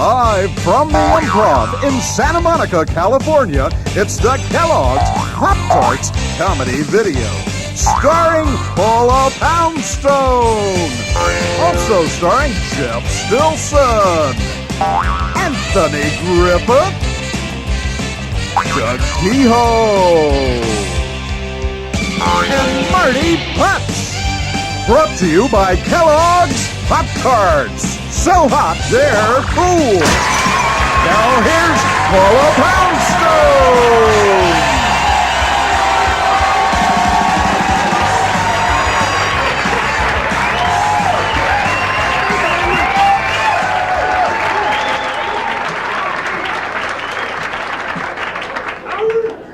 Live from the Improv in Santa Monica, California, it's the Kellogg's Poptarts comedy video. Starring Paula Poundstone. Also starring Jeff Stilson, Anthony Griffith, DougKehoe, and Marty Putz. Brought to you by Kellogg's Poptarts. So hot, they're cool. Now here's Paula Poundstone.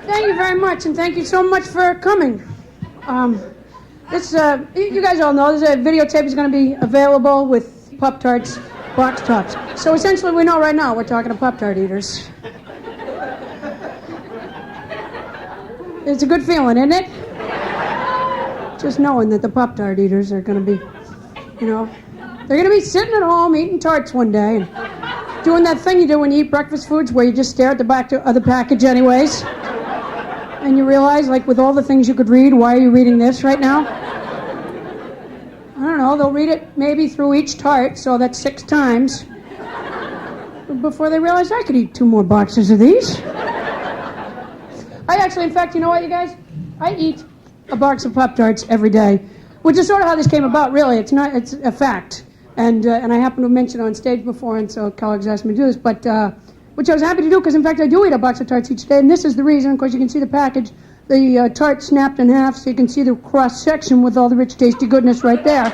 Thank you very much, and thank you so much for coming. You guys all know this videotape is going to be available with Poptarts box tops. So essentially, we know right now we're talking to Poptart eaters. It's a good feeling, isn't it? Just knowing that the Poptart eaters are going to be, they're going to be sitting at home eating tarts one day and doing that thing you do when you eat breakfast foods where you just stare at the back of the package anyways. And you realize, like, with all the things you could read, why are you reading this right now? I don't know, they'll read it maybe through each tart, so that's 6 times, before they realize I could eat 2 more boxes of these. In fact, you know what, you guys? I eat a box of Pop-Tarts every day, which is sort of how this came about, really. It's a fact. And I happened to mention it on stage before, and so Kellogg's asked me to do this, but which I was happy to do, because in fact I do eat a box of tarts each day, and this is the reason. Of course, you can see the package, the tart snapped in half, so you can see the cross section with all the rich, tasty goodness right there.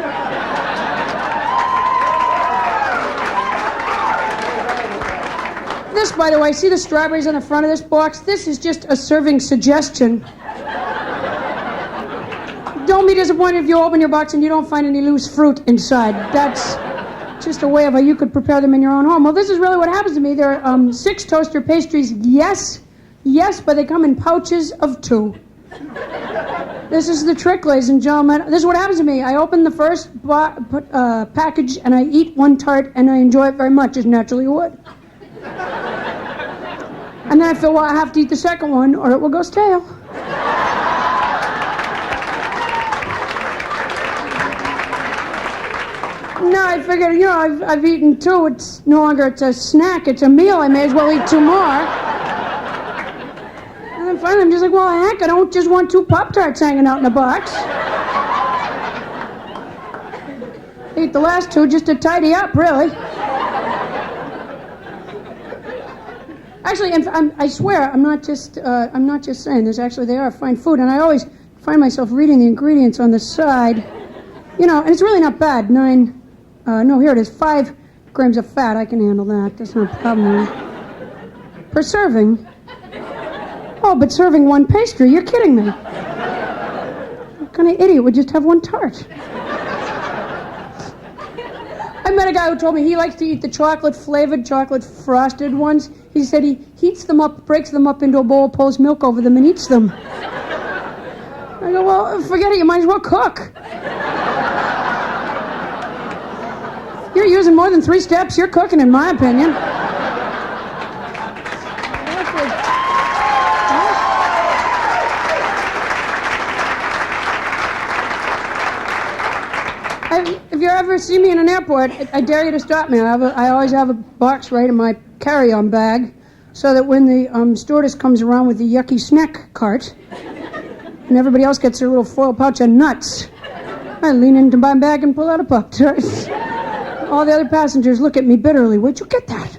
This, by the way, see the strawberries on the front of this box? This is just a serving suggestion. Don't be disappointed if you open your box and you don't find any loose fruit inside. That's just a way of how you could prepare them in your own home. Well, this is really what happens to me. There are 6 toaster pastries, yes, but they come in pouches of 2. This is the trick, ladies and gentlemen. This is what happens to me. I open the first package and I eat 1 tart and I enjoy it very much, as naturally you would. And then I feel, well, I have to eat the second one or it will go stale. No, I figured, I've eaten 2. It's no longer a snack, it's a meal. I may as well eat 2 more. And then finally I'm just like, well, heck, I don't just want 2 Pop-Tarts hanging out in a box. I eat the last 2 just to tidy up, really. Actually, I swear, I'm not just saying this. Actually, they are fine food, and I always find myself reading the ingredients on the side. And it's really not bad. 5 grams of fat. I can handle that. That's not a problem. Per serving. Oh, but serving 1 pastry? You're kidding me. What kind of idiot would just have 1 tart? I met a guy who told me he likes to eat the chocolate-flavored, chocolate-frosted ones. He said he heats them up, breaks them up into a bowl, pours milk over them, and eats them. I go, well, forget it. You might as well cook. You're using more than 3 steps. You're cooking, in my opinion. If you ever see me in an airport, I dare you to stop me. I always have a box right in my carry-on bag, so that when the stewardess comes around with the yucky snack cart, and everybody else gets their little foil pouch of nuts, I lean into my bag and pull out a Pop-Tart. All the other passengers look at me bitterly. Where'd you get that?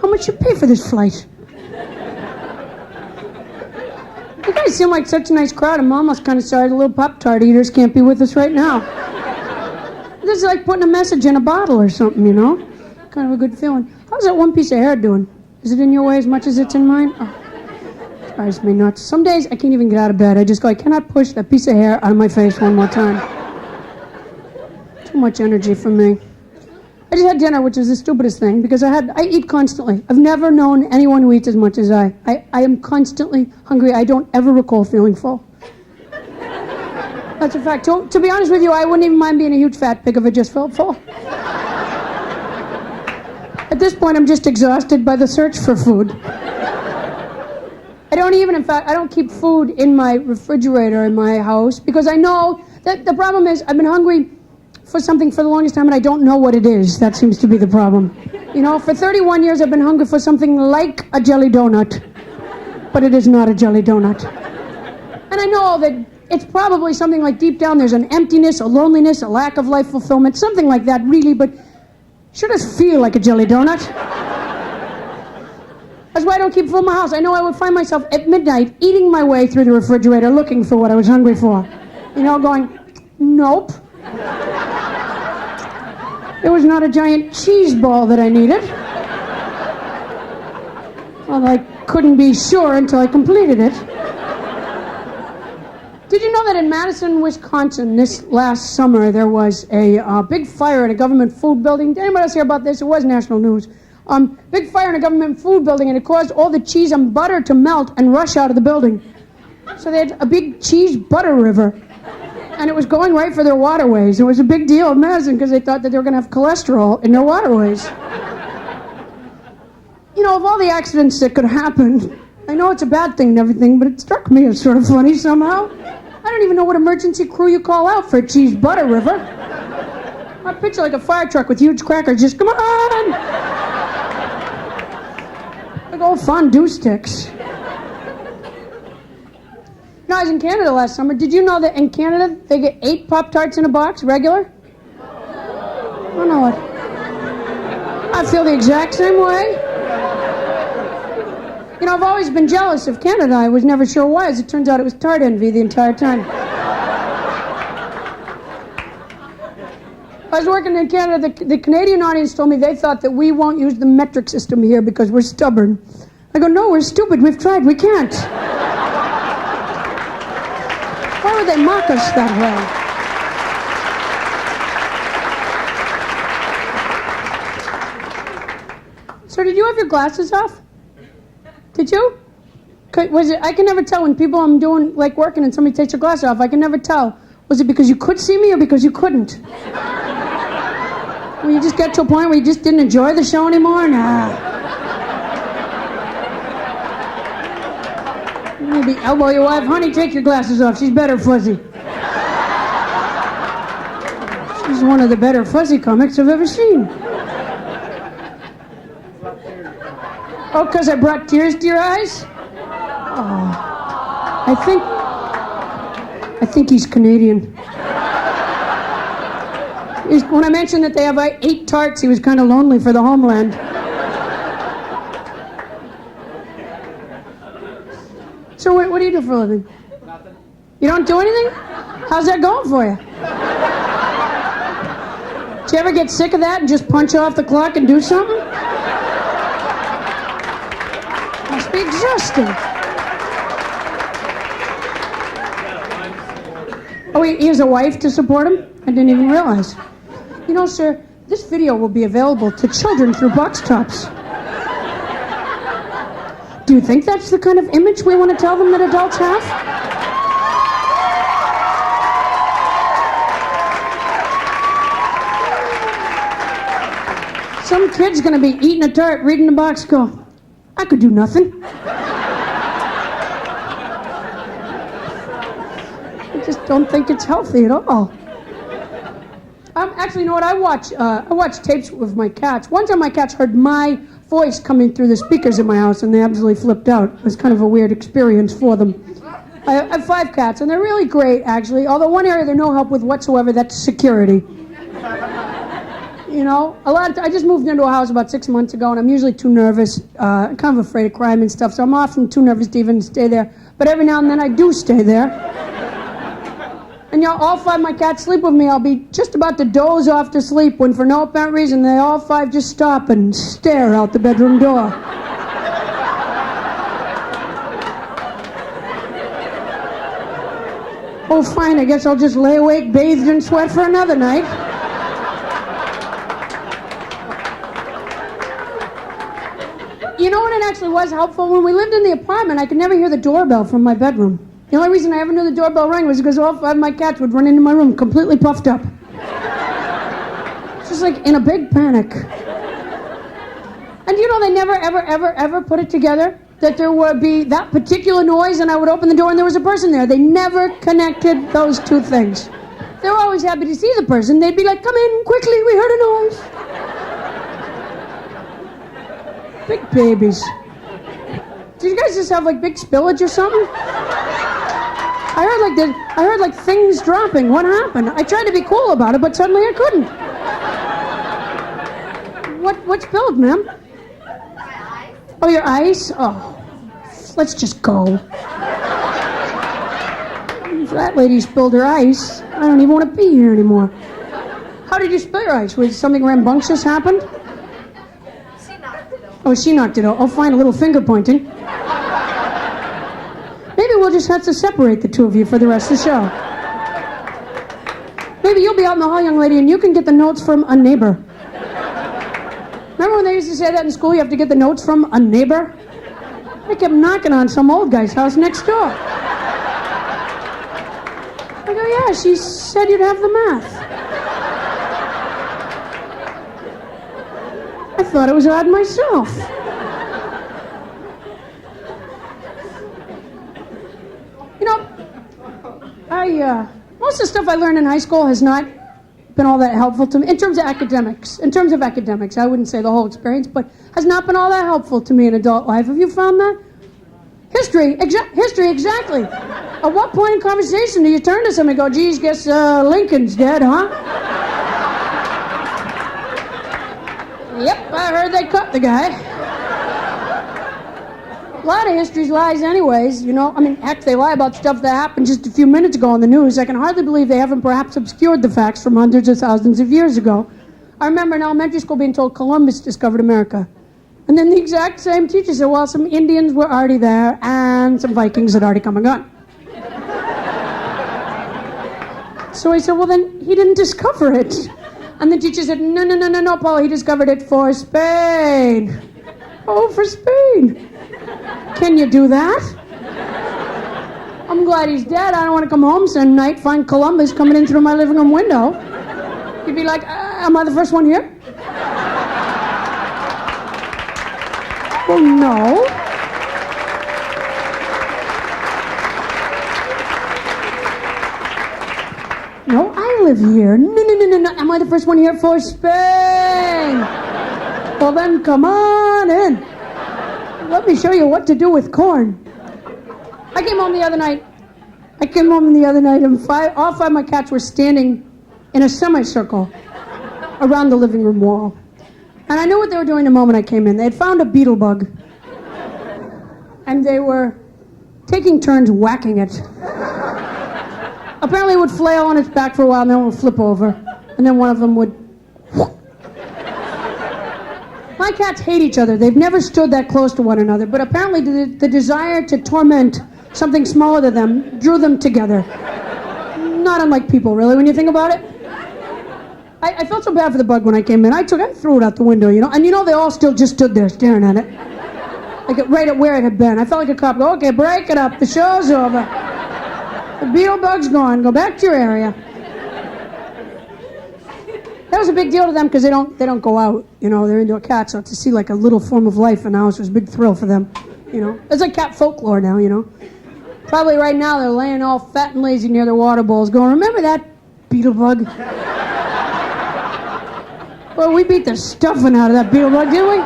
How much you pay for this flight? You guys seem like such a nice crowd. I'm almost kind of sorry the little Pop-Tart eaters can't be with us right now. This is like putting a message in a bottle or something, Kind of a good feeling. How's that 1 piece of hair doing? Is it in your way as much as it's in mine? Oh, it drives me nuts. Some days I can't even get out of bed. I just go, I cannot push that piece of hair out of my face one more time. Too much energy for me. I just had dinner, which is the stupidest thing, because I eat constantly. I've never known anyone who eats as much as I. I am constantly hungry. I don't ever recall feeling full. That's a fact. To be honest with you, I wouldn't even mind being a huge fat pig if it just felt full. At this point, I'm just exhausted by the search for food. I don't keep food in my refrigerator in my house because I know that the problem is I've been hungry for something for the longest time and I don't know what it is. That seems to be the problem. You know, for 31 years I've been hungry for something like a jelly donut, but it is not a jelly donut. And I know that it's probably something like deep down there's an emptiness, a loneliness, a lack of life fulfillment, something like that really, but sure does feel like a jelly donut. That's why I don't keep food in my house. I know I would find myself at midnight eating my way through the refrigerator looking for what I was hungry for. You know, going, nope. It was not a giant cheese ball that I needed. Well, I couldn't be sure until I completed it. Did you know that in Madison, Wisconsin, this last summer, there was a big fire in a government food building? Did anybody else hear about this? It was national news. Big fire in a government food building, and it caused all the cheese and butter to melt and rush out of the building. So they had a big cheese butter river, and it was going right for their waterways. It was a big deal in Madison because they thought that they were going to have cholesterol in their waterways. You know, of all the accidents that could happen, I know it's a bad thing and everything, but it struck me as sort of funny somehow. I don't even know what emergency crew you call out for a cheese butter river. I picture like a fire truck with huge crackers, just come on! Like old fondue sticks. You know, I was in Canada last summer. Did you know that in Canada they get 8 Poptarts in a box, regular? I don't know what. I feel the exact same way. You know, I've always been jealous of Canada. I was never sure why. As it turns out, it was tart envy the entire time. I was working in Canada. The Canadian audience told me they thought that we won't use the metric system here because we're stubborn. I go, no, we're stupid. We've tried. We can't. Why would they mock us that way? So did you have your glasses off? Did you? Was it? I can never tell when people I'm doing, like working, and somebody takes their glasses off. I can never tell. Was it because you could see me or because you couldn't? When you just get to a point where you just didn't enjoy the show anymore? Nah. Maybe elbow your wife. Honey, take your glasses off. She's better fuzzy. She's one of the better fuzzy comics I've ever seen. Oh, because I brought tears to your eyes? Oh. I think he's Canadian. When I mentioned that they have 8 tarts, he was kind of lonely for the homeland. So what do you do for a living? Nothing. You don't do anything? How's that going for you? Do you ever get sick of that and just punch off the clock and do something? Must be exhausting. Oh, he has a wife to support him? I didn't even realize. You know, sir, this video will be available to children through box tops. Do you think that's the kind of image we want to tell them that adults have? Some kid's going to be eating a tart, reading the box, go, I could do nothing. I just don't think it's healthy at all. Actually, you know what? I watch tapes with my cats. One time my cats heard my voice coming through the speakers in my house, and they absolutely flipped out. It was kind of a weird experience for them. I have 5 cats, and they're really great, actually. Although one area they're no help with whatsoever, that's security. You know, I just moved into a house about 6 months ago, and I'm usually too nervous, kind of afraid of crime and stuff, so I'm often too nervous to even stay there. But every now and then I do stay there. And y'all, all 5 of my cats sleep with me. I'll be just about to doze off to sleep when, for no apparent reason, they all 5 just stop and stare out the bedroom door. Oh, fine, I guess I'll just lay awake, bathed in sweat for another night. You know what it actually was helpful? When we lived in the apartment, I could never hear the doorbell from my bedroom. The only reason I ever knew the doorbell rang was because all 5 of my cats would run into my room completely puffed up. Just like in a big panic. And you know, they never, ever put it together that there would be that particular noise and I would open the door and there was a person there. They never connected those two things. They were always happy to see the person. They'd be like, come in, quickly, we heard a noise. Big babies. Did you guys just have like big spillage or something? I heard like things dropping. What happened? I tried to be cool about it, but suddenly I couldn't. What spilled, ma'am? My eyes. Oh, your ice? Oh, let's just go. If that lady spilled her ice, I don't even want to be here anymore. How did you spill your ice? Was something rambunctious happened? She knocked it over. Oh, she knocked it out. Oh, fine, a little finger pointing. Maybe we'll just have to separate the two of you for the rest of the show. Maybe you'll be out in the hall, young lady, and you can get the notes from a neighbor. Remember when they used to say that in school, you have to get the notes from a neighbor? I kept knocking on some old guy's house next door. I go, yeah, she said you'd have the math. I thought it was odd myself. You know, most of the stuff I learned in high school has not been all that helpful to me in terms of academics. I wouldn't say the whole experience, but has not been all that helpful to me in adult life. Have you found that? History, exactly. At what point in conversation do you turn to somebody and go, geez, guess Lincoln's dead, huh? Yep, I heard they cut the guy. A lot of history's lies anyways, you know. I mean, heck, they lie about stuff that happened just a few minutes ago on the news. I can hardly believe they haven't perhaps obscured the facts from hundreds of thousands of years ago. I remember in elementary school being told Columbus discovered America. And then the exact same teacher said, well, some Indians were already there and some Vikings had already come and gone. So I said, well, then he didn't discover it. And the teacher said, no, Paula, he discovered it for Spain. Oh, for Spain. Can you do that? I'm glad he's dead. I don't want to come home some night, find Columbus coming in through my living room window. He'd be like, am I the first one here? Well, no. No, I live here. No. Am I the first one here for Spain? Well, then come on in. Let me show you what to do with corn. I came home the other night and all 5 of my cats were standing in a semicircle around the living room wall. And I knew what they were doing the moment I came in. They had found a beetle bug. And they were taking turns whacking it. Apparently it would flail on its back for a while and then it would flip over. And then one of them would... My cats hate each other. They've never stood that close to one another. But apparently the desire to torment something smaller than them drew them together. Not unlike people, really, when you think about it. I felt so bad for the bug when I came in. I threw it out the window, you know. And you know they all still just stood there staring at it. Like right at where it had been. I felt like a cop. Go, okay, break it up. The show's over. The beetle bug's gone. Go back to your area. That was a big deal to them because they don't go out, you know. They're indoor cats, so to see like a little form of life in the house was a big thrill for them, you know. It's like cat folklore now, you know. Probably right now they're laying all fat and lazy near their water bowls going, remember that beetle bug? Well, we beat the stuffing out of that beetle bug, didn't we?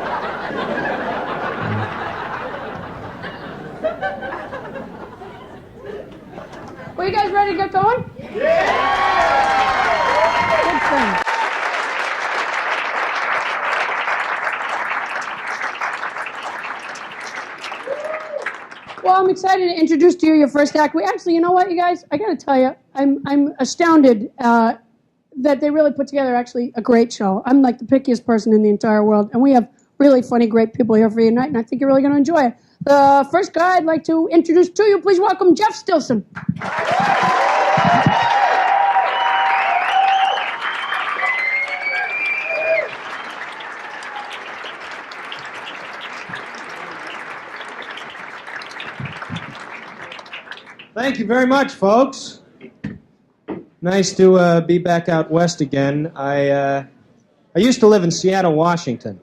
Well, you guys ready to get going? Yeah! Good thing. Well, I'm excited to introduce to you your first act. We actually, you know what, you guys? I got to tell you, I'm astounded that they really put together actually a great show. I'm like the pickiest person in the entire world, and we have really funny, great people here for you tonight, and I think you're really going to enjoy it. The first guy I'd like to introduce to you, please welcome Jeff Stilson. Thank thank you very much, folks. Nice to be back out west again. I used to live in Seattle, Washington.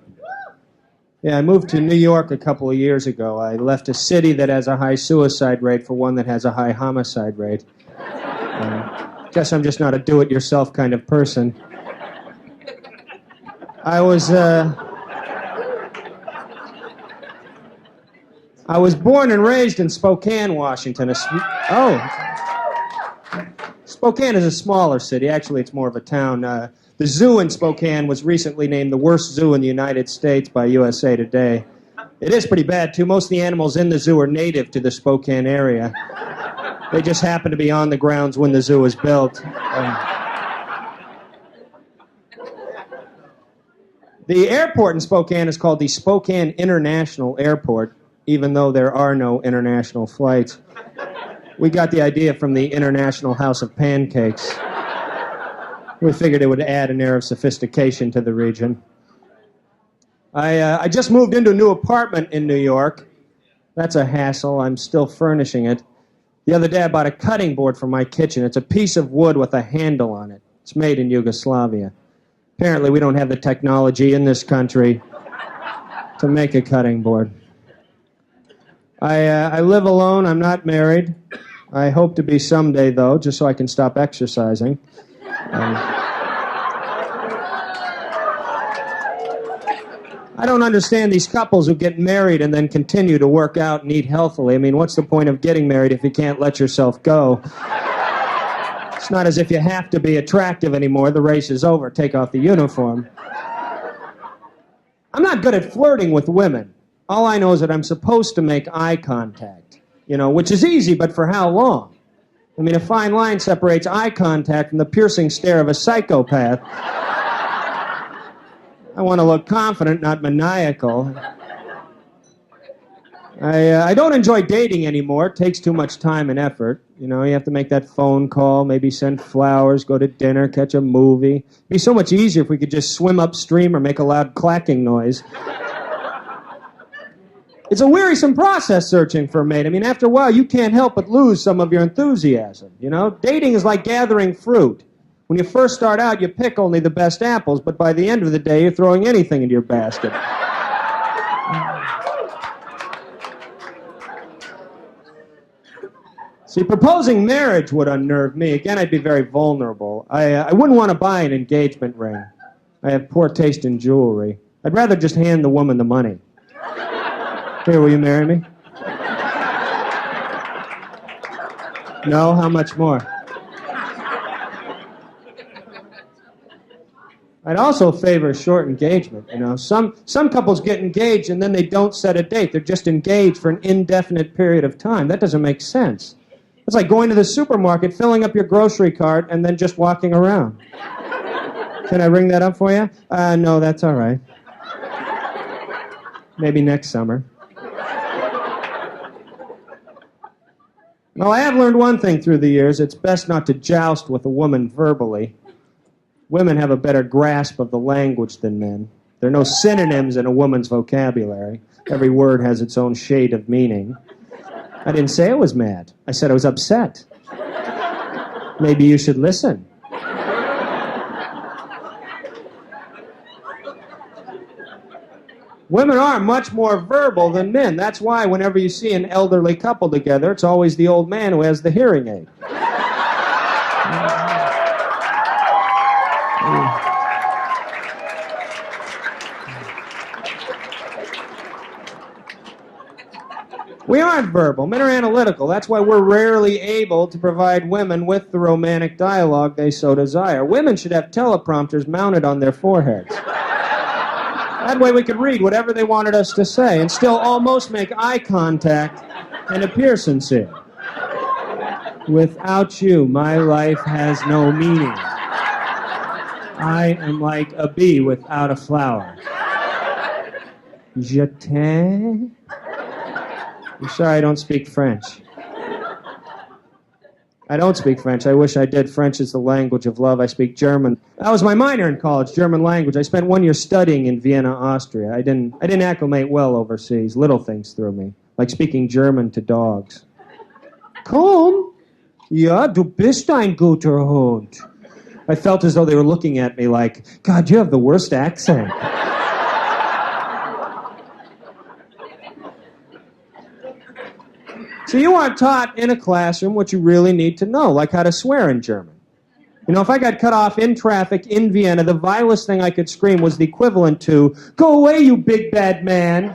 Yeah, I moved to New York a couple of years ago. I left a city that has a high suicide rate for one that has a high homicide rate. Guess I'm just not a do-it-yourself kind of person. I was born and raised in Spokane, Washington. Spokane is a smaller city. Actually, it's more of a town. The zoo in Spokane was recently named the worst zoo in the United States by USA Today. It is pretty bad, too. Most of the animals in the zoo are native to the Spokane area. They just happen to be on the grounds when the zoo was built. The airport in Spokane is called the Spokane International Airport, even though there are no international flights. We got the idea from the International House of Pancakes. We figured it would add an air of sophistication to the region. I just moved into a new apartment in New York. That's a hassle. I'm still furnishing it. The other day I bought a cutting board for my kitchen. It's a piece of wood with a handle on it. It's made in Yugoslavia. Apparently we don't have the technology in this country to make a cutting board. I live alone. I'm not married. I hope to be someday, though, just so I can stop exercising. I don't understand these couples who get married and then continue to work out and eat healthily. I mean, what's the point of getting married if you can't let yourself go? It's not as if you have to be attractive anymore. The race is over. Take off the uniform. I'm not good at flirting with women. All I know is that I'm supposed to make eye contact, which is easy, but for how long? I mean, a fine line separates eye contact from the piercing stare of a psychopath. I want to look confident, not maniacal. I don't enjoy dating anymore. It takes too much time and effort. You have to make that phone call, maybe send flowers, go to dinner, catch a movie. It'd be so much easier if we could just swim upstream or make a loud clacking noise. It's a wearisome process searching for a mate. I mean, after a while, you can't help but lose some of your enthusiasm, Dating is like gathering fruit. When you first start out, you pick only the best apples, but by the end of the day, you're throwing anything into your basket. See, proposing marriage would unnerve me. Again, I'd be very vulnerable. I wouldn't want to buy an engagement ring. I have poor taste in jewelry. I'd rather just hand the woman the money. Here, will you marry me? No? How much more? I'd also favor a short engagement, Some couples get engaged and then they don't set a date. They're just engaged for an indefinite period of time. That doesn't make sense. It's like going to the supermarket, filling up your grocery cart, and then just walking around. Can I ring that up for you? No, that's all right. Maybe next summer. Well, I have learned one thing through the years. It's best not to joust with a woman verbally. Women have a better grasp of the language than men. There are no synonyms in a woman's vocabulary. Every word has its own shade of meaning. I didn't say I was mad. I said I was upset. Maybe you should listen. Women are much more verbal than men. That's why whenever you see an elderly couple together, it's always the old man who has the hearing aid. We aren't verbal. Men are analytical. That's why we're rarely able to provide women with the romantic dialogue they so desire. Women should have teleprompters mounted on their foreheads. That way we could read whatever they wanted us to say and still almost make eye contact and appear sincere. Without you, my life has no meaning. I am like a bee without a flower. Je t'aime. I'm sorry I don't speak French. I don't speak French. I wish I did. French is the language of love. I speak German. That was my minor in college, German language. I spent 1 year studying in Vienna, Austria. I didn't acclimate well overseas. Little things threw me, like speaking German to dogs. Komm, Ja, du bist ein guter Hund. I felt as though they were looking at me like, God, you have the worst accent. So you aren't taught in a classroom what you really need to know, like how to swear in German. You know, if I got cut off in traffic in Vienna, the vilest thing I could scream was the equivalent to, "Go away, you big bad man."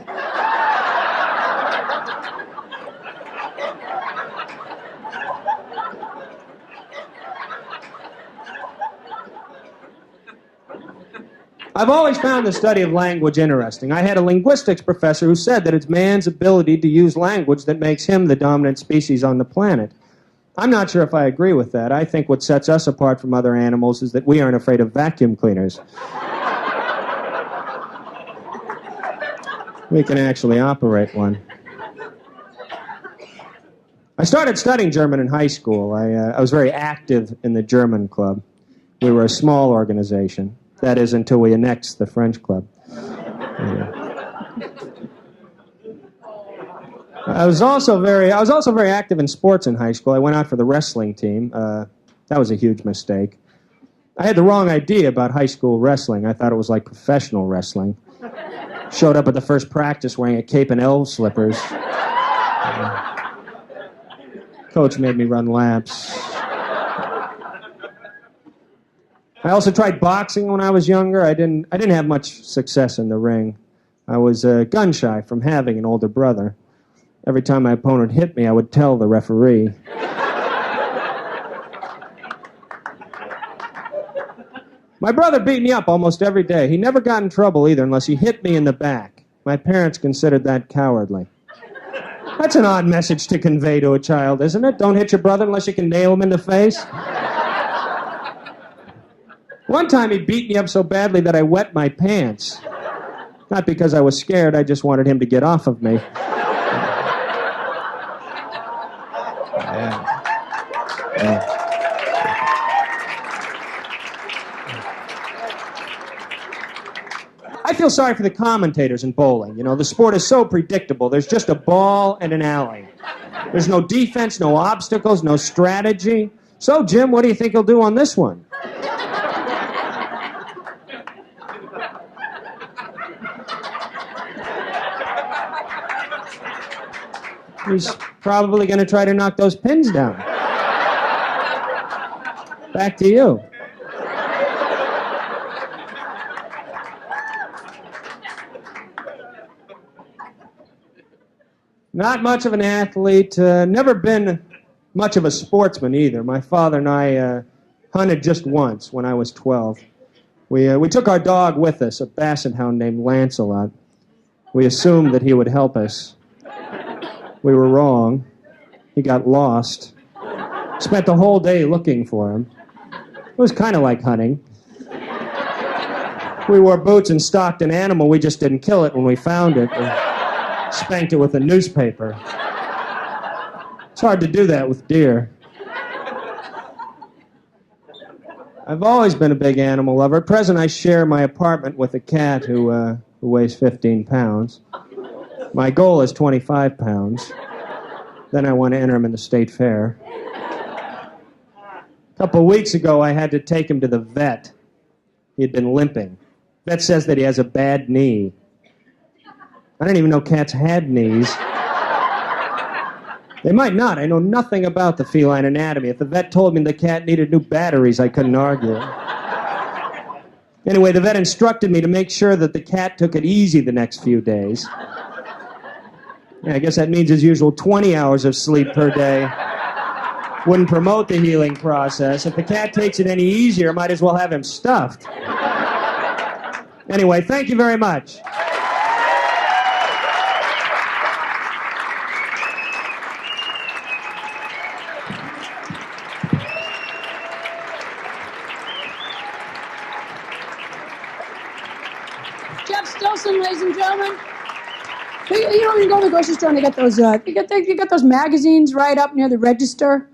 I've always found the study of language interesting. I had a linguistics professor who said that it's man's ability to use language that makes him the dominant species on the planet. I'm not sure if I agree with that. I think what sets us apart from other animals is that we aren't afraid of vacuum cleaners. We can actually operate one. I started studying German in high school. I was very active in the German club. We were a small organization. That is, until we annexed the French club. I was also very active in sports in high school. I went out for the wrestling team. That was a huge mistake. I had the wrong idea about high school wrestling. I thought it was like professional wrestling. Showed up at the first practice wearing a cape and elf slippers. Coach made me run laps. I also tried boxing when I was younger. I didn't have much success in the ring. I was gun shy from having an older brother. Every time my opponent hit me, I would tell the referee. My brother beat me up almost every day. He never got in trouble either unless he hit me in the back. My parents considered that cowardly. That's an odd message to convey to a child, isn't it? Don't hit your brother unless you can nail him in the face. One time he beat me up so badly that I wet my pants. Not because I was scared, I just wanted him to get off of me. Yeah. I feel sorry for the commentators in bowling. You know, the sport is so predictable. There's just a ball and an alley. There's no defense, no obstacles, no strategy. So, Jim, what do you think he'll do on this one? He's probably going to try to knock those pins down. Back to you. Not much of an athlete, never been much of a sportsman either. My father and I hunted just once when I was 12. We took our dog with us, a basset hound named Lancelot. We assumed that he would help us. We were wrong. He got lost. Spent the whole day looking for him. It was kind of like hunting. We wore boots and stalked an animal. We just didn't kill it when we found it. We spanked it with a newspaper. It's hard to do that with deer. I've always been a big animal lover. At present, I share my apartment with a cat who weighs 15 pounds. My goal is 25 pounds. Then I want to enter him in the state fair. A couple of weeks ago, I had to take him to the vet. He had been limping. Vet says that he has a bad knee. I didn't even know cats had knees. They might not. I know nothing about the feline anatomy. If the vet told me the cat needed new batteries, I couldn't argue. Anyway, the vet instructed me to make sure that the cat took it easy the next few days. Yeah, I guess that means his usual 20 hours of sleep per day wouldn't promote the healing process. If the cat takes it any easier, might as well have him stuffed. Anyway, thank you very much. Ladies and gentlemen, you know when you go to the grocery store and they got those you got those magazines right up near the register,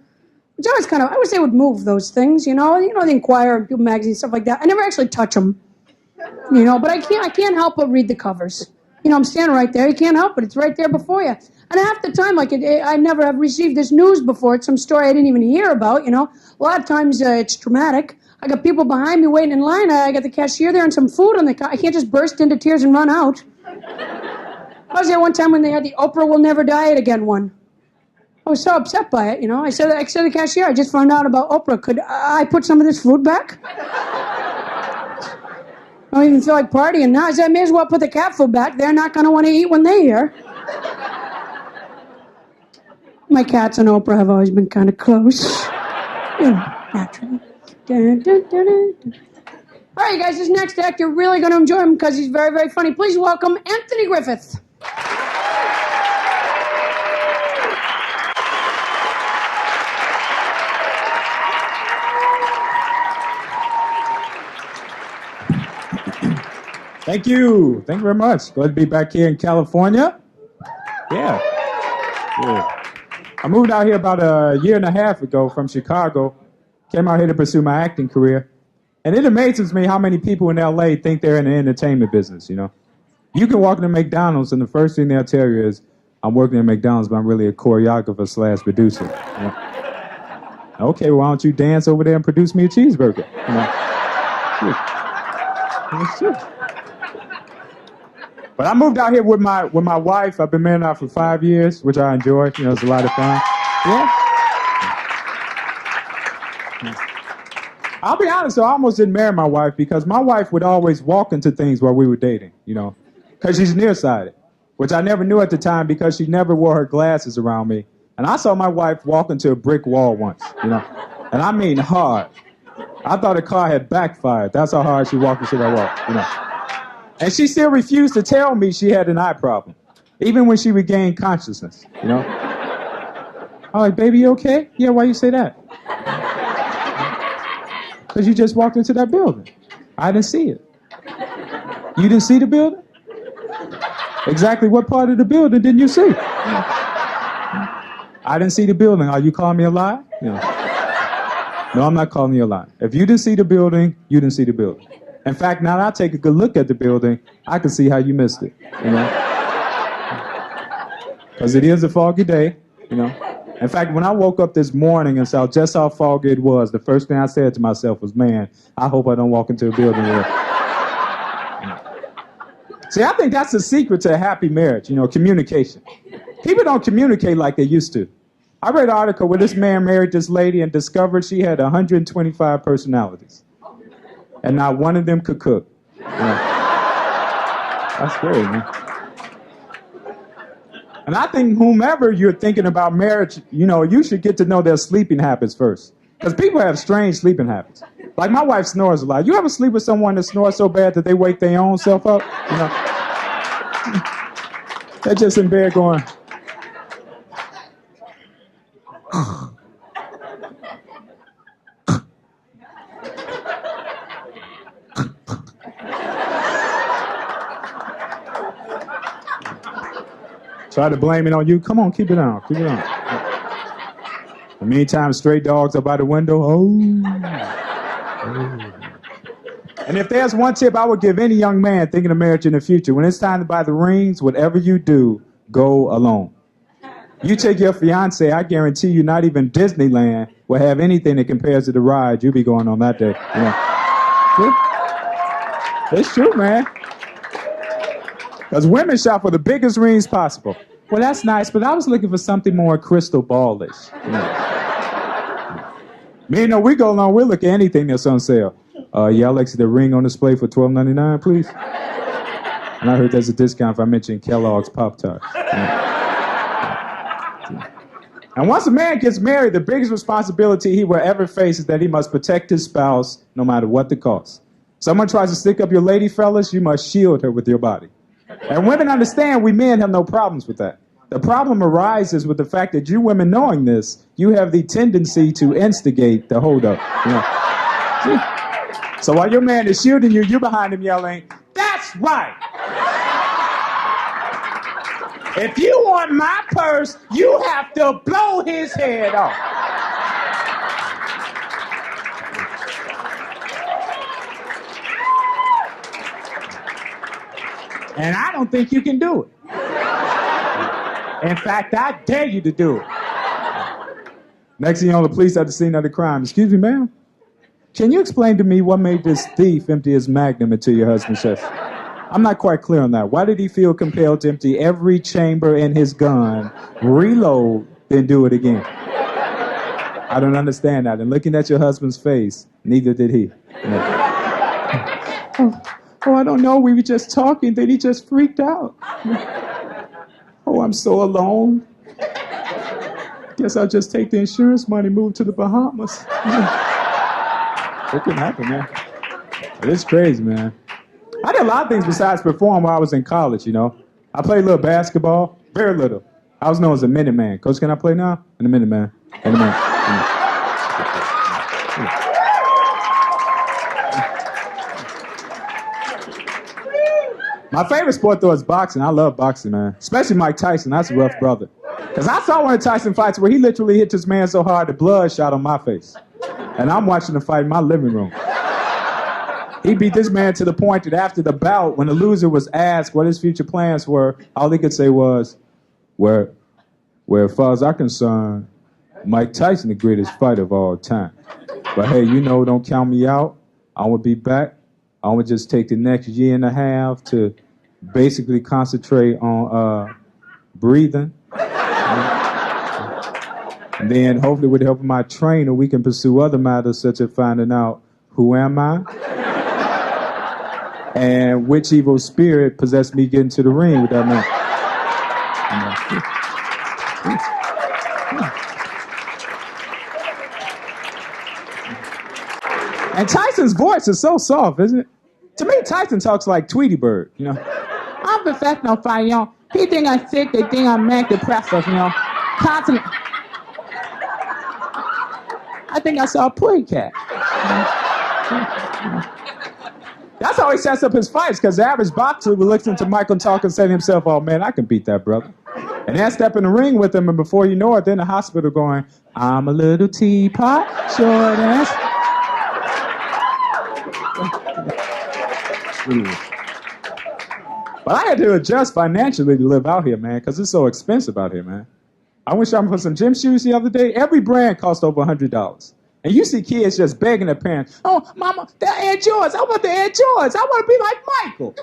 which always kind of I wish they would move those things. You know the Inquirer and People magazine stuff like that. I never actually touch them, but I can't help but read the covers. I'm standing right there. You can't help it. It's right there before you. And half the time, like, I never have received this news before. It's some story I didn't even hear about, you know. A lot of times it's dramatic. I got people behind me waiting in line. I got the cashier there and some food on the I can't just burst into tears and run out. I was there one time when they had the Oprah Will Never Diet Again one. I was so upset by it, you know. I said to the cashier, I just found out about Oprah. Could I put some of this food back? I don't even feel like partying now. I said, I may as well put the cat food back. They're not going to want to eat when they're here. My cats and Oprah have always been kind of close. You know, naturally. Dun, dun, dun, dun. All right, you guys, this next act, you're really going to enjoy him because he's very, very funny. Please welcome Anthony Griffith. Thank you. Thank you very much. Glad to be back here in California. Yeah. I moved out here about a year and a half ago from Chicago. Came out here to pursue my acting career. And it amazes me how many people in LA think they're in the entertainment business, you know. You can walk into McDonald's and the first thing they'll tell you is, I'm working at McDonald's, but I'm really a choreographer / producer. You know? Okay, well, why don't you dance over there and produce me a cheeseburger? You know? It's true. But I moved out here with my wife. I've been married now for 5 years, which I enjoy. You know, it's a lot of fun. Yeah. I'll be honest, though, I almost didn't marry my wife because my wife would always walk into things while we were dating, you know, because she's nearsighted, which I never knew at the time because she never wore her glasses around me. And I saw my wife walk into a brick wall once, you know, and I mean hard. I thought the car had backfired. That's how hard she walked into that wall, you know. And she still refused to tell me she had an eye problem, even when she regained consciousness, you know. I'm like, baby, you okay? Yeah, why you say that? Because you just walked into that building. I didn't see it. You didn't see the building? Exactly what part of the building didn't you see? I didn't see the building. Are you calling me a lie? No, I'm not calling you a lie. If you didn't see the building, you didn't see the building. In fact, now that I take a good look at the building, I can see how you missed it, you know? Because it is a foggy day, you know? In fact, when I woke up this morning and saw just how foggy it was, the first thing I said to myself was, man, I hope I don't walk into a building where... See, I think that's the secret to a happy marriage, you know, communication. People don't communicate like they used to. I read an article where this man married this lady and discovered she had 125 personalities. And not one of them could cook. You know? That's scary, man. And I think whomever you're thinking about marriage, you know, you should get to know their sleeping habits first. Because people have strange sleeping habits. Like my wife snores a lot. You ever sleep with someone that snores so bad that they wake their own self up? You know? They're just in bed going... Try to blame it on you. Come on, keep it on. Keep it on. In the meantime, stray dogs are by the window. Oh. And if there's one tip I would give any young man thinking of marriage in the future, when it's time to buy the rings, whatever you do, go alone. You take your fiance, I guarantee you not even Disneyland will have anything that compares to the ride you'll be going on that day. You know? It's true, man. Because women shop for the biggest rings possible. Well, that's nice, but I was looking for something more crystal ballish. You know? Me and no, we go along, we'll look at anything that's on sale. Yeah, I'd like to see the ring on display for $12.99, please. And I heard there's a discount if I mention Kellogg's Poptarts. And once a man gets married, the biggest responsibility he will ever face is that he must protect his spouse no matter what the cost. Someone tries to stick up your lady, fellas, you must shield her with your body. And women understand we men have no problems with that. The problem arises with the fact that you women knowing this, you have the tendency to instigate the holdup. You know? So while your man is shielding you, you're behind him yelling, "That's right! If you want my purse, you have to blow his head off." And I don't think you can do it. In fact, I dare you to do it. Next thing you know, the police at the scene of the crime. Excuse me, ma'am? Can you explain to me what made this thief empty his magnum into your husband's chest? I'm not quite clear on that. Why did he feel compelled to empty every chamber in his gun, reload, then do it again? I don't understand that. And looking at your husband's face, neither did he. Oh, I don't know. We were just talking. Then he just freaked out. Oh, I'm so alone. Guess I'll just take the insurance money, move to the Bahamas. What can happen, man? It's crazy, man. I did a lot of things besides perform while I was in college, you know. I played a little basketball, very little. I was known as a Minuteman. Coach, can I play now? In a minute, man. In a minute. My favorite sport, though, is boxing. I love boxing, man. Especially Mike Tyson. That's a rough brother. Because I saw one of Tyson fights where he literally hit this man so hard the blood shot on my face. And I'm watching the fight in my living room. He beat this man to the point that after the bout, when the loser was asked what his future plans were, all he could say was, where as far as I'm concerned, Mike Tyson the greatest fighter of all time. But hey, you know, don't count me out. I want to be back. I want to just take the next year and a half to basically concentrate on breathing. And then hopefully with the help of my trainer, we can pursue other matters such as finding out who am I and which evil spirit possessed me getting to the ring with that man. And Tyson's voice is so soft, isn't it? To me, Tyson talks like Tweety Bird, you know. I'm professional fighter, you know. He think I'm sick, they think I'm manic depressive, you know. Constantly. I think I saw a pussycat. That's how he sets up his fights, because the average boxer would listen to Michael talk and say to himself, oh man, I can beat that brother. And then step in the ring with him, and before you know it, they're in the hospital going, I'm a little teapot, short ass. But I had to adjust financially to live out here, man, because it's so expensive out here, man. I went shopping for some gym shoes the other day. Every brand cost over $100. And you see kids just begging their parents, oh, mama, they're Air Jordans. I want the Air Jordans. I want to be like Michael.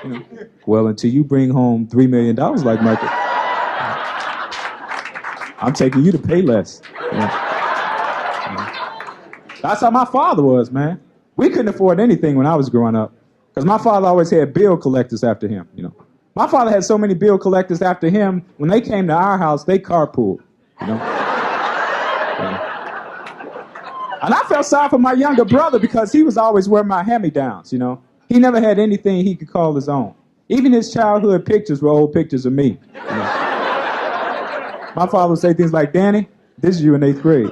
You know, well, until you bring home $3 million like Michael, I'm taking you to pay less. You know? That's how my father was, man. We couldn't afford anything when I was growing up. Because my father always had bill collectors after him, you know. My father had so many bill collectors after him, when they came to our house, they carpooled, you know. And I felt sorry for my younger brother because he was always wearing my hand-me-downs, you know. He never had anything he could call his own. Even his childhood pictures were old pictures of me. You know? My father would say things like, Danny, this is you in 8th grade.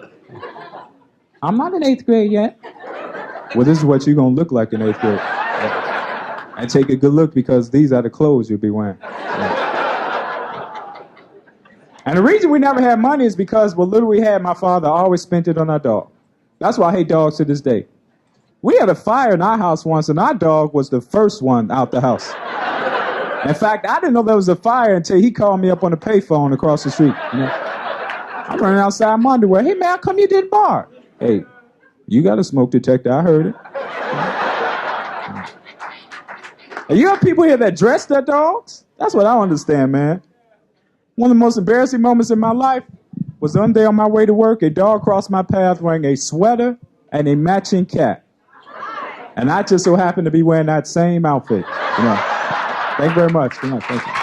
I'm not in 8th grade yet. Well, this is what you're going to look like in 8th grade. And take a good look because these are the clothes you'll be wearing. And the reason we never had money is because what little we had, my father always spent it on our dog. That's why I hate dogs to this day. We had a fire in our house once, and our dog was the first one out the house. In fact, I didn't know there was a fire until he called me up on the payphone across the street. You know? I'm running outside my underwear. Hey, man, how come you didn't bark? Hey, you got a smoke detector. I heard it. And you have people here that dress their dogs? That's what I don't understand, man. One of the most embarrassing moments in my life was one day on my way to work, a dog crossed my path wearing a sweater and a matching cap. And I just so happened to be wearing that same outfit. You know. Thank you very much. Good night. Thank you.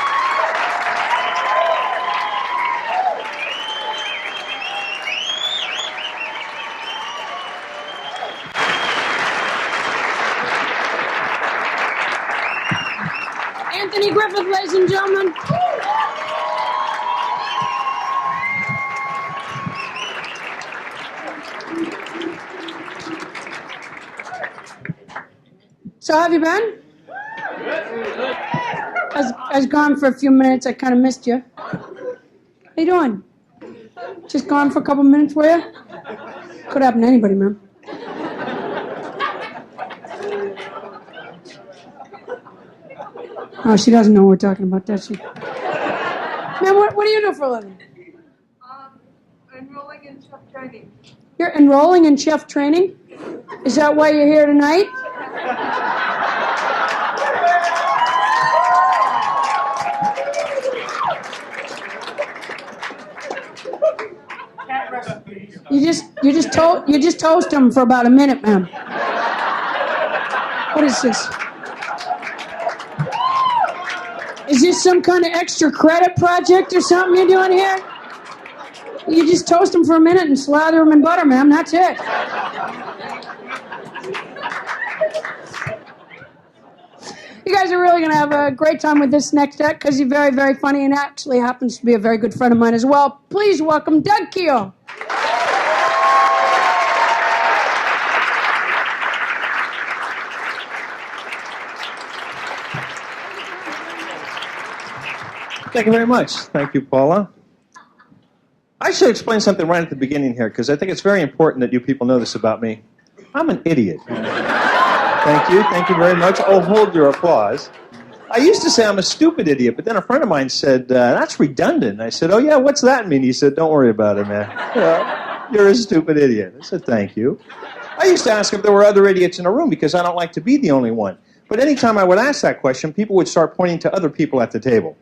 Anthony Griffith, ladies and gentlemen. So how have you been? I was gone for a few minutes. I kind of missed you. How you doing? Just gone for a couple minutes, were you? Could happen to anybody, man. Oh, she doesn't know what we're talking about, does she? Man, what do you do for a living? Enrolling in chef training. You're enrolling in chef training? Is that why you're here tonight? You just toast them for about a minute, ma'am. What is this? Is this some kind of extra credit project or something you're doing here? You just toast them for a minute and slather them in butter, ma'am. That's it. You guys are really going to have a great time with this next act because you're very, very funny and actually happens to be a very good friend of mine as well. Please welcome DougKehoe. Thank you very much. Thank you, Paula. I should explain something right at the beginning here because I think it's very important that you people know this about me. I'm an idiot. Thank you. Thank you very much. Oh, hold your applause. I used to say I'm a stupid idiot, but then a friend of mine said, that's redundant. I said, oh, yeah, what's that mean? He said, don't worry about it, man. You're a stupid idiot. I said, thank you. I used to ask if there were other idiots in a room because I don't like to be the only one. But anytime I would ask that question, people would start pointing to other people at the table.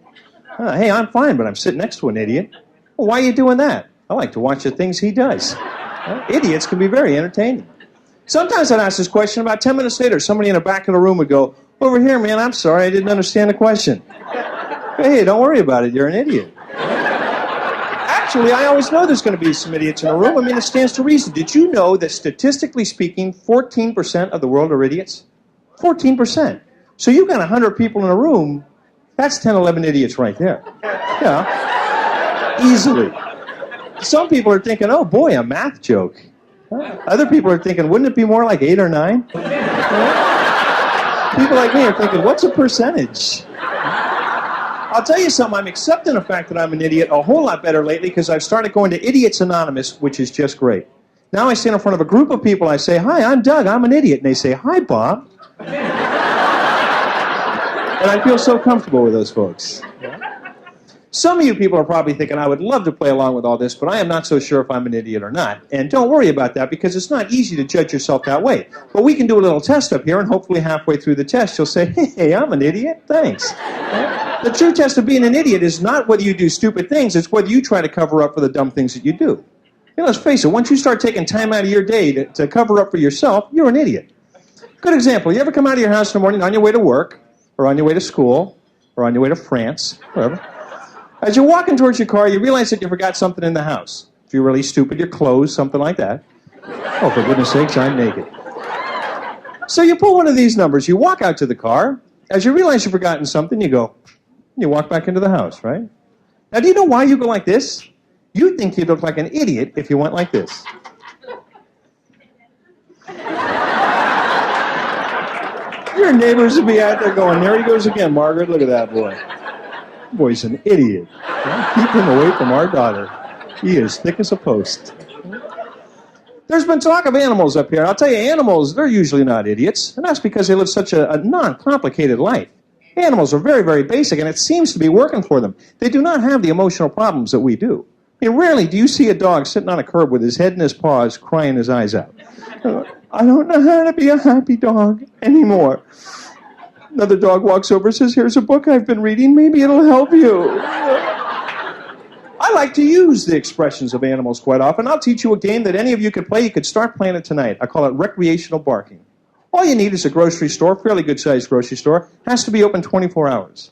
Hey, I'm fine, but I'm sitting next to an idiot. Well, why are you doing that? I like to watch the things he does. Idiots can be very entertaining. Sometimes I'd ask this question, about 10 minutes later, somebody in the back of the room would go, over here, man, I'm sorry, I didn't understand the question. Hey, don't worry about it, you're an idiot. Actually, I always know there's going to be some idiots in a room. I mean, it stands to reason. Did you know that statistically speaking, 14% of the world are idiots? 14%. So you've got 100 people in a room, that's 10, 11 idiots right there. Yeah, easily. Some people are thinking, oh boy, a math joke. Other people are thinking, wouldn't it be more like 8 or 9? People like me are thinking, what's a percentage? I'll tell you something, I'm accepting the fact that I'm an idiot a whole lot better lately because I've started going to Idiots Anonymous, which is just great. Now I stand in front of a group of people, I say, hi, I'm Doug, I'm an idiot. And they say, hi, Bob. And I feel so comfortable with those folks. Some of you people are probably thinking, I would love to play along with all this, but I am not so sure if I'm an idiot or not. And don't worry about that, because it's not easy to judge yourself that way. But we can do a little test up here, and hopefully halfway through the test, you'll say, hey, I'm an idiot, thanks. The true test of being an idiot is not whether you do stupid things, it's whether you try to cover up for the dumb things that you do. You know, let's face it, once you start taking time out of your day to cover up for yourself, you're an idiot. Good example, you ever come out of your house in the morning on your way to work, or on your way to school, or on your way to France, wherever. As you're walking towards your car, you realize that you forgot something in the house. If you're really stupid, your clothes, something like that. Oh, for goodness sakes, I'm naked. So you pull one of these numbers, you walk out to the car. As you realize you've forgotten something, you go, and you walk back into the house, right? Now, do you know why you go like this? You think you'd look like an idiot if you went like this. Your neighbors would be out there going, there he goes again, Margaret, look at that boy. Boy's an idiot. Keep him away from our daughter. He is thick as a post. There's been talk of animals up here. I'll tell you, animals, they're usually not idiots, and that's because they live such a non-complicated life. Animals are very, very basic, and it seems to be working for them. They do not have the emotional problems that we do. I mean, rarely do you see a dog sitting on a curb with his head in his paws, crying his eyes out. I don't know how to be a happy dog anymore. Another dog walks over and says, here's a book I've been reading, maybe it'll help you. I like to use the expressions of animals quite often. I'll teach you a game that any of you could play. You could start playing it tonight. I call it recreational barking. All you need is a grocery store, fairly good-sized grocery store. Has to be open 24 hours.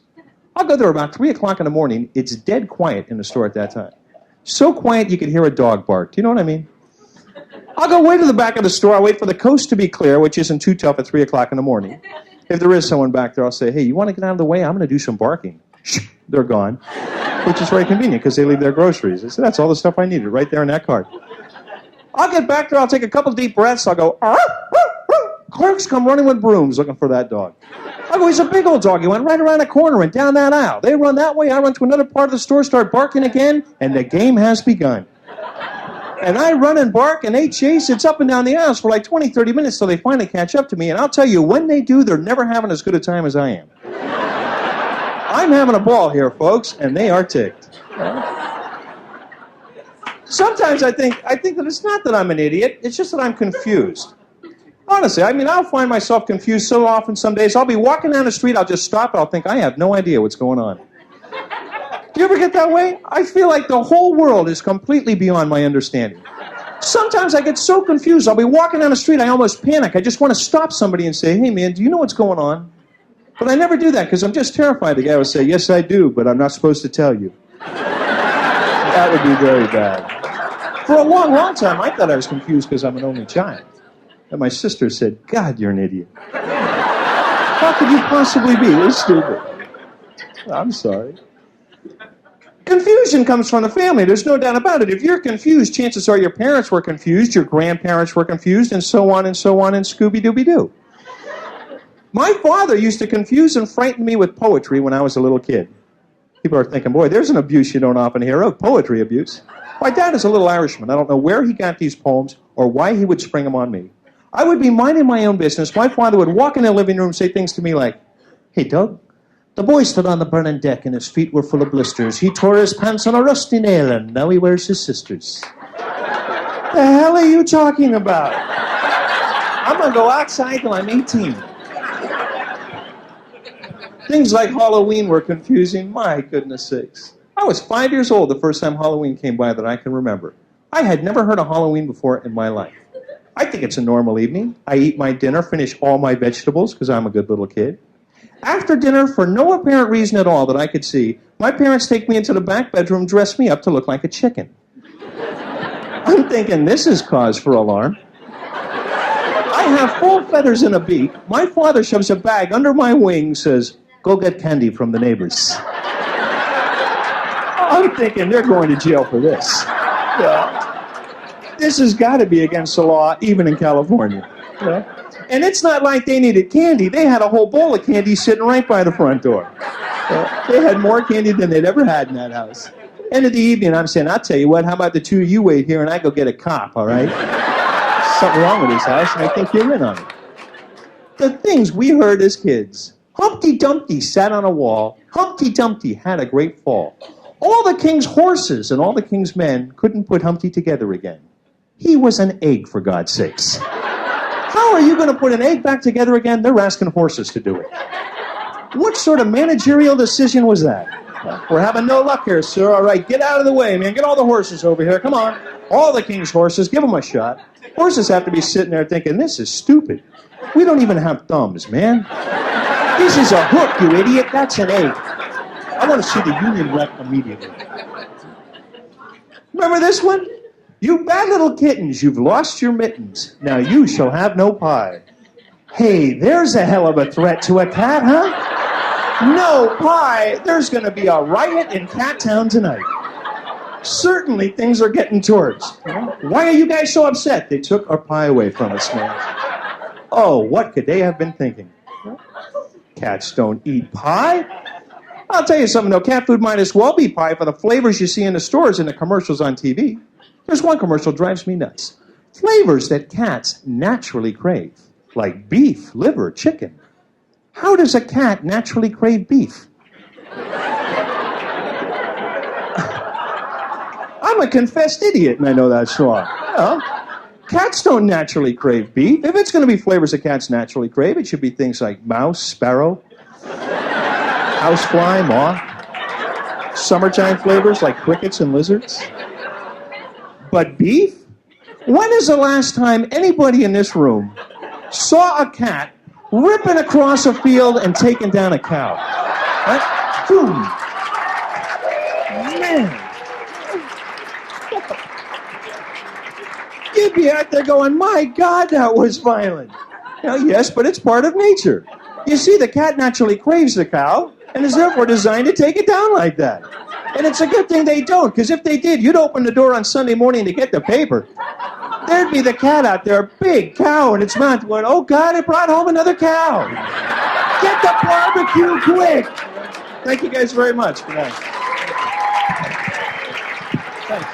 I'll go there about 3 o'clock in the morning. It's dead quiet in the store at that time. So quiet you can hear a dog bark. Do you know what I mean? I'll go way to the back of the store. I'll wait for the coast to be clear, which isn't too tough at 3 o'clock in the morning. If there is someone back there, I'll say, hey, you want to get out of the way? I'm going to do some barking. Shh, they're gone. Which is very convenient because they leave their groceries. I said, that's all the stuff I needed right there in that cart. I'll get back there. I'll take a couple deep breaths. I'll go, arr, arr, arr. Clerks come running with brooms looking for that dog. I'll go, he's a big old dog. He went right around the corner and down that aisle. They run that way. I run to another part of the store, start barking again, and the game has begun. And I run and bark, and they chase. It's up and down the aisles for like 20, 30 minutes till they finally catch up to me. And I'll tell you, when they do, they're never having as good a time as I am. I'm having a ball here, folks, and they are ticked. Sometimes I think that it's not that I'm an idiot, it's just that I'm confused. Honestly, I mean, I'll find myself confused so often some days. I'll be walking down the street, I'll just stop, and I'll think, I have no idea what's going on. Do you ever get that way? I feel like the whole world is completely beyond my understanding. Sometimes I get so confused, I'll be walking down the street, I almost panic. I just want to stop somebody and say, hey man, do you know what's going on? But I never do that because I'm just terrified the guy will say, yes I do, but I'm not supposed to tell you. That would be very bad. For a long, long time, I thought I was confused because I'm an only child. And my sister said, God, you're an idiot. How could you possibly be this stupid? I'm sorry. Confusion comes from the family. There's no doubt about it. If you're confused, chances are your parents were confused, your grandparents were confused, and so on, and Scooby-Dooby-Doo. My father used to confuse and frighten me with poetry when I was a little kid. People are thinking, boy, there's an abuse you don't often hear of, poetry abuse. My dad is a little Irishman. I don't know where he got these poems or why he would spring them on me. I would be minding my own business. My father would walk in the living room and say things to me like, hey, Doug, the boy stood on the burning deck and his feet were full of blisters. He tore his pants on a rusty nail and now he wears his sister's. The hell are you talking about? I'm going to go outside till I'm 18. Things like Halloween were confusing. My goodness sakes. I was 5 years old the first time Halloween came by that I can remember. I had never heard of Halloween before in my life. I think it's a normal evening. I eat my dinner, finish all my vegetables because I'm a good little kid. After dinner, for no apparent reason at all that I could see, my parents take me into the back bedroom, dress me up to look like a chicken. I'm thinking, this is cause for alarm. I have full feathers and a beak. My father shoves a bag under my wing, says, go get candy from the neighbors. I'm thinking they're going to jail for this. This has got to be against the law, even in California. And it's not like they needed candy. They had a whole bowl of candy sitting right by the front door. They had more candy than they'd ever had in that house. End of the evening, I'm saying, I'll tell you what, how about the two of you wait here and I go get a cop, all right? Something wrong with this house, and I think you're in on it. The things we heard as kids. Humpty Dumpty sat on a wall. Humpty Dumpty had a great fall. All the king's horses and all the king's men couldn't put Humpty together again. He was an egg, for God's sakes. How are you going to put an egg back together again? They're asking horses to do it. What sort of managerial decision was that? We're having no luck here, sir. All right, get out of the way, man. Get all the horses over here. Come on. All the king's horses. Give them a shot. Horses have to be sitting there thinking, this is stupid. We don't even have thumbs, man. This is a hook, you idiot. That's an egg. I want to see the union rep immediately. Remember this one? You bad little kittens, you've lost your mittens. Now you shall have no pie. Hey, there's a hell of a threat to a cat, huh? No pie. There's going to be a riot in Cat Town tonight. Certainly things are getting towards. Why are you guys so upset? They took our pie away from us, man. Oh, what could they have been thinking? Cats don't eat pie. I'll tell you something, though. Cat food might as well be pie for the flavors you see in the stores and the commercials on TV. There's one commercial drives me nuts. Flavors that cats naturally crave, like beef, liver, chicken. How does a cat naturally crave beef? I'm a confessed idiot, and I know that's wrong. Well, cats don't naturally crave beef. If it's going to be flavors that cats naturally crave, it should be things like mouse, sparrow, housefly, moth, summertime flavors like crickets and lizards. But beef? When is the last time anybody in this room saw a cat ripping across a field and taking down a cow? Right? Boom. Man. You'd be out there going, my God, that was violent. Yes, but it's part of nature. You see, the cat naturally craves the cow and is therefore designed to take it down like that. And it's a good thing they don't, because if they did, you'd open the door on Sunday morning to get the paper. There'd be the cat out there, a big cow in its mouth, going, oh God, it brought home another cow. Get the barbecue quick. Thank you guys very much. Good night. Thanks.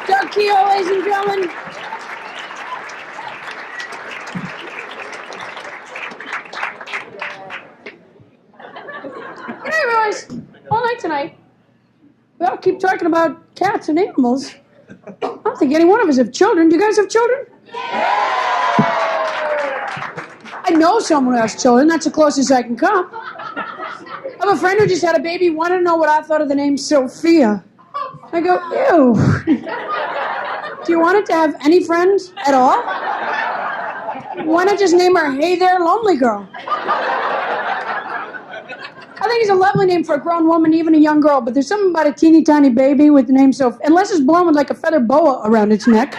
DougKehoe, ladies and gentlemen. We all keep talking about cats and animals. I don't think any one of us have children. Do you guys have children? I know someone who has children. That's the closest I can come. I have a friend who just had a baby, wanted to know what I thought of the name Sophia. I go, ew. Do you want it to have any friends at all? Why not just name her Hey There, Lonely Girl? I think it's a lovely name for a grown woman, even a young girl, but there's something about a teeny tiny baby with the name Sophia, unless it's born with like a feather boa around its neck.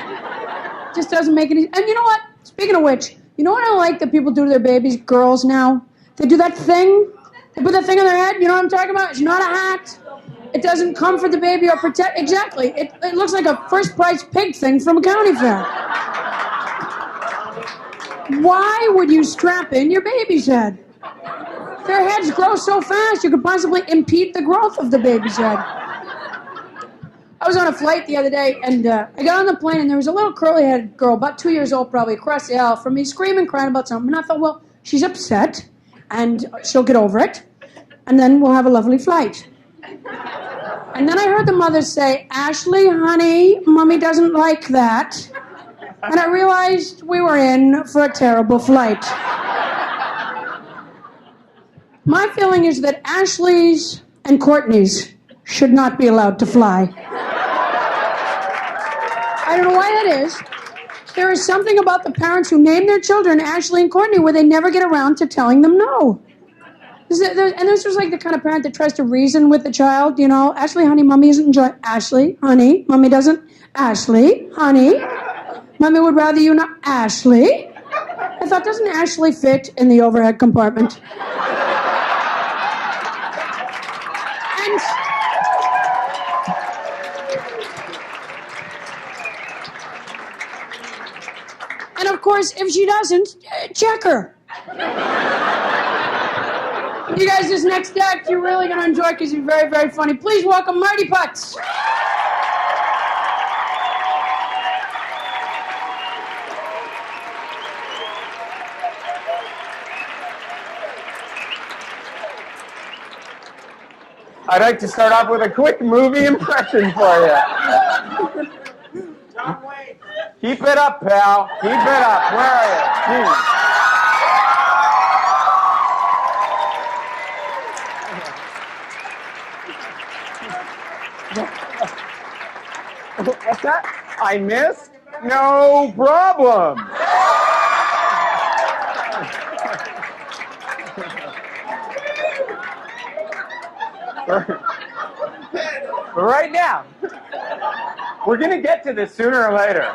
Just doesn't make any. And you know what? Speaking of which, you know what I like that people do to their babies, girls now? They do that thing. They put that thing on their head. You know what I'm talking about? It's not a hat. It doesn't comfort the baby or protect. Exactly. It looks like a first prize pig thing from a county fair. Why would you strap in your baby's head? Their heads grow so fast you could possibly impede the growth of the baby's head. I was on a flight the other day, and I got on the plane, and there was a little curly-headed girl, about 2 years old probably, across the aisle from me, screaming, crying about something. And I thought, well, she's upset, and she'll get over it, and then we'll have a lovely flight. And then I heard the mother say, Ashley, honey, Mommy doesn't like that. And I realized we were in for a terrible flight. My feeling is that Ashley's and Courtney's should not be allowed to fly. I don't know why that is. There is something about the parents who name their children Ashley and Courtney where they never get around to telling them no. And this was like the kind of parent that tries to reason with the child, you know. Ashley, honey, Mommy isn't enjoying. Ashley, honey, Mommy doesn't. Ashley, honey, Mommy would rather you not. Ashley. I thought, doesn't Ashley fit in the overhead compartment? And of course, if she doesn't, check her. You guys, this next act, you're really going to enjoy because you're very, very funny. Please welcome Marty Putz. I'd like to start off with a quick movie impression for you. Keep it up, pal. Keep it up. Where are you? What's that? I missed? No problem. Right now, we're going to get to this sooner or later.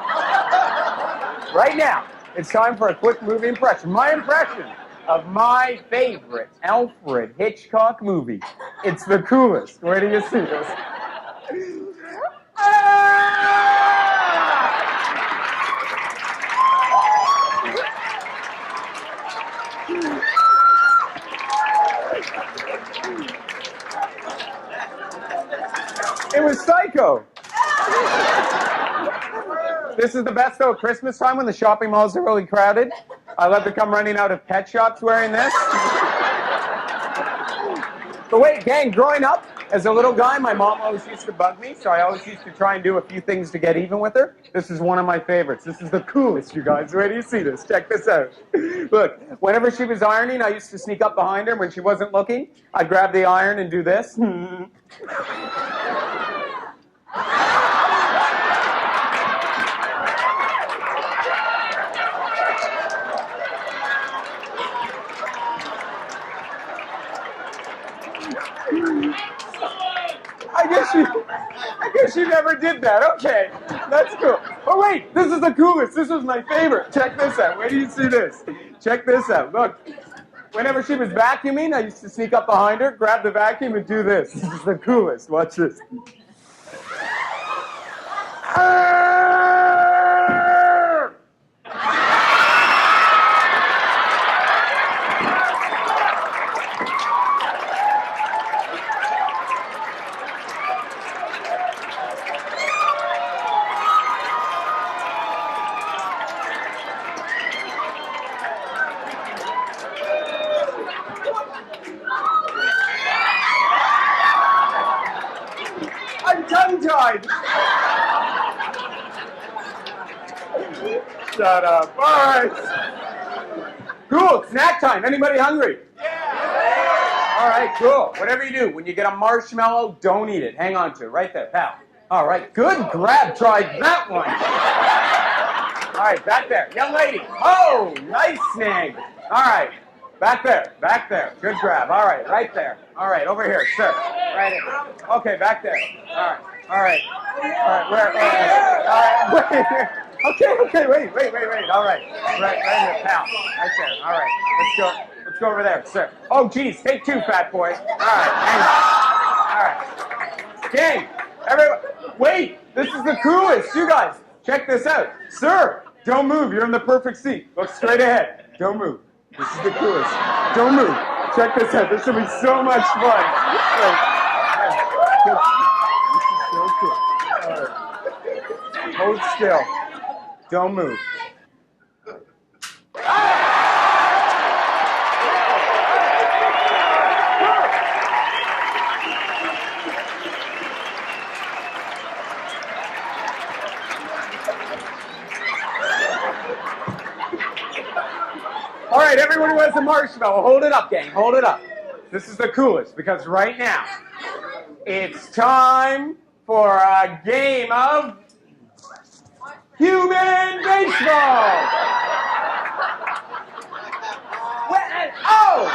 Right now, it's time for a quick movie impression. My impression of my favorite Alfred Hitchcock movie. It's the coolest. Where do you see this? It was Psycho. This is the best though, Christmas time when the shopping malls are really crowded. I love to come running out of pet shops wearing this. But wait, gang, growing up, as a little guy, my mom always used to bug me, so I always used to try and do a few things to get even with her. This is one of my favorites. This is the coolest, you guys. Where do you see this? Check this out. Look, whenever she was ironing, I used to sneak up behind her. When she wasn't looking, I'd grab the iron and do this. I guess you never did that. Okay, that's cool. Oh wait, this is the coolest. This was my favorite. Check this out. Where do you see this? Check this out. Look, whenever she was vacuuming, I used to sneak up behind her, grab the vacuum, and do this. This is the coolest. Watch this. I'm tongue-tied. Shut up. All right. Cool. Snack time. Anybody hungry? Yeah. All right, cool. Whatever you do, when you get a marshmallow, don't eat it. Hang on to it. Right there, pal. All right, good grab. Try that one. All right, back there. Young lady. Oh, nice snag. All right. Back there. Back there. Good grab. All right, right there. All right, over here, sir. Right here. Okay, back there. All right. All right. All right, where? All right, wait. Okay, wait. All right. Right here, pal. Right there. All right. Let's go over there, sir. Oh, geez. Take two, fat boy. All right, hang on. All right. Gang, everyone. Wait, this is the coolest. You guys, check this out. Sir, don't move. You're in the perfect seat. Look straight ahead. Don't move. This is the coolest. Don't move. Check this out. This will be so much fun. This is so cool. All right. Hold still. Don't move. All right, everyone who has a marshmallow, hold it up, gang. Hold it up. This is the coolest because right now it's time for a game of human baseball. Oh!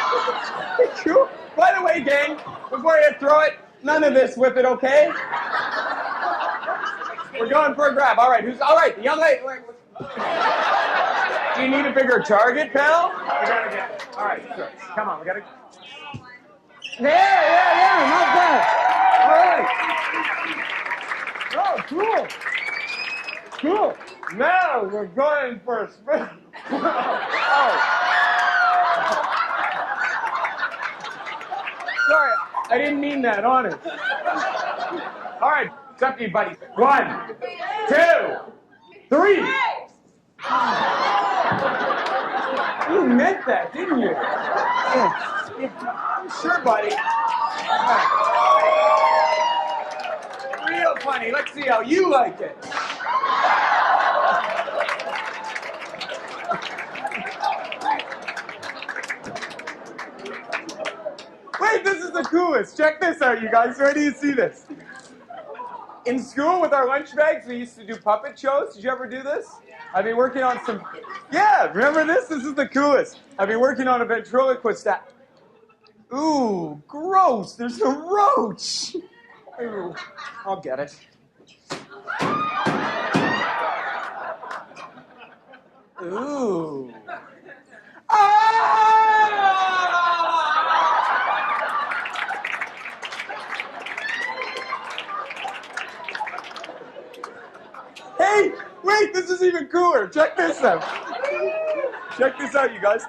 By the way, gang, before you throw it, none of this with it, okay? We're going for a grab. All right, the young lady. Do you need a bigger target, pal? We gotta get. All right, sure. Come on, we gotta. Yeah, not bad. All right. Oh, cool. Now we're going for a spin. Sorry, I didn't mean that, honest. All right, it's up to you, buddy. 1, 2, 3. You meant that, didn't you? Yeah. Sure, buddy. Real funny. Let's see how you like it. Wait, this is the coolest. Check this out, you guys. Ready to see this? In school with our lunch bags, we used to do puppet shows. Did you ever do this? I've been working on some... Yeah, remember this? This is the coolest. I've been working on a ventriloquist act. Ooh, gross. There's a roach. Ooh, I'll get it. Ooh. Hey, wait, this is even cooler. Check this out. Check this out, you guys.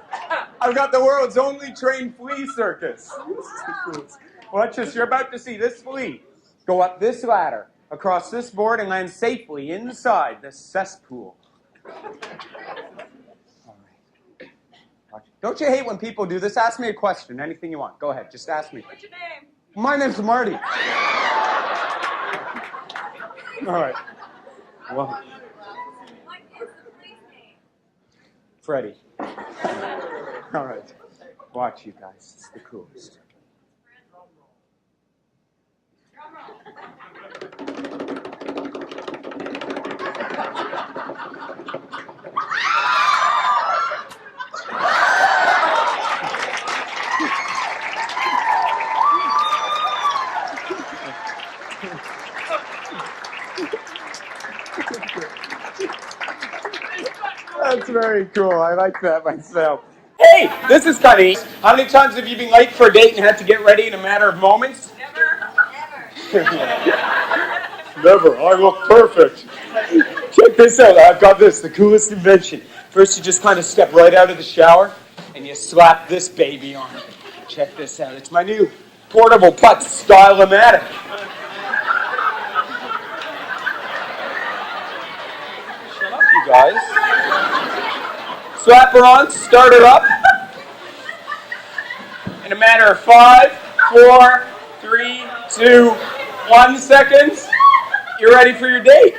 I've got the world's only trained flea circus. This is the coolest. Watch this. You're about to see this flea go up this ladder, across this board, and land safely inside the cesspool. All right. Watch. Don't you hate when people do this? Ask me a question. Anything you want. Go ahead. Just ask me. What's your name? My name's Marty. All right. Well, What is the police name? Freddie. All right. Watch, you guys. It's the coolest. That's very cool. I like that myself. Hey, this is kind of neat. How many times have you been late for a date and had to get ready in a matter of moments? Never. Never. I look perfect. Check this out. I've got this, the coolest invention. First, you just kind of step right out of the shower and you slap this baby on. Check this out. It's my new portable putt style-o-matic. Shut up, you guys. Slap her on, start her up. In a matter of 5, 4, 3, 2, 1 second. You're ready for your date.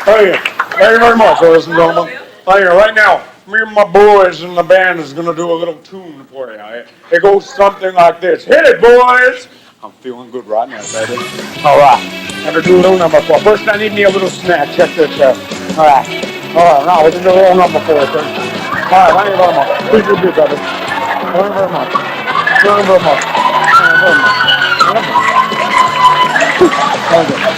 Thank you. Thank you very much, ladies and gentlemen. Thank you. Right now, me and my boys in the band is going to do a little tune for you. It goes something like this. Hit it, boys! I'm feeling good right now, baby. All right. I'm going to do a little number 4. First, I need me a little snack. Check this out. All right. All right. Now, we're going to do a little number 4. Okay? All right. Thank you very much. Please do, baby. Thank you very much. Thank you very much. Thank you very much. Thank you. Thank you.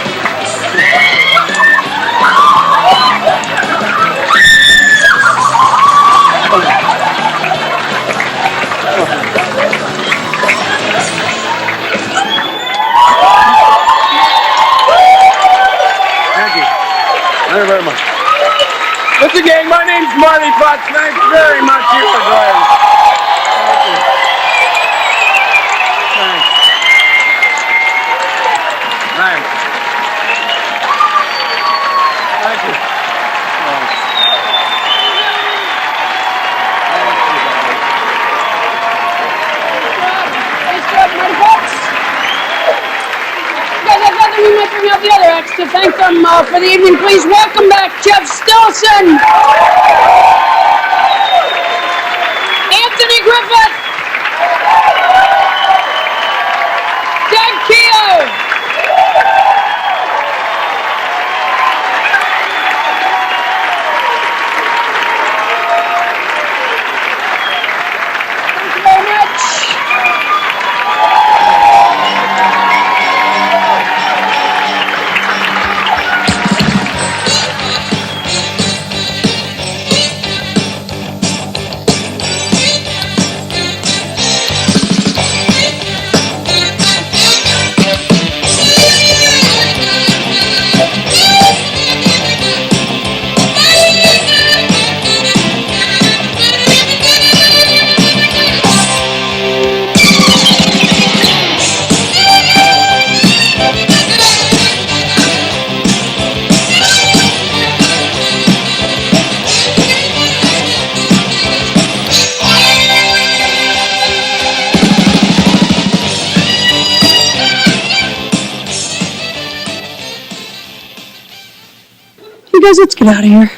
Thank you very much. Listen, gang, my name's Marty Potts. Thanks very much. You were great. Thank you. Thanks. Thanks. Thank you. Thanks. Nice job, Marty Potts. You guys have nothing, we might bring out the other acts to thank them for the evening. Please welcome back Jeff Stilson, Anthony Griffith, DougKehoe, thank you very much. You guys, let's get out of here.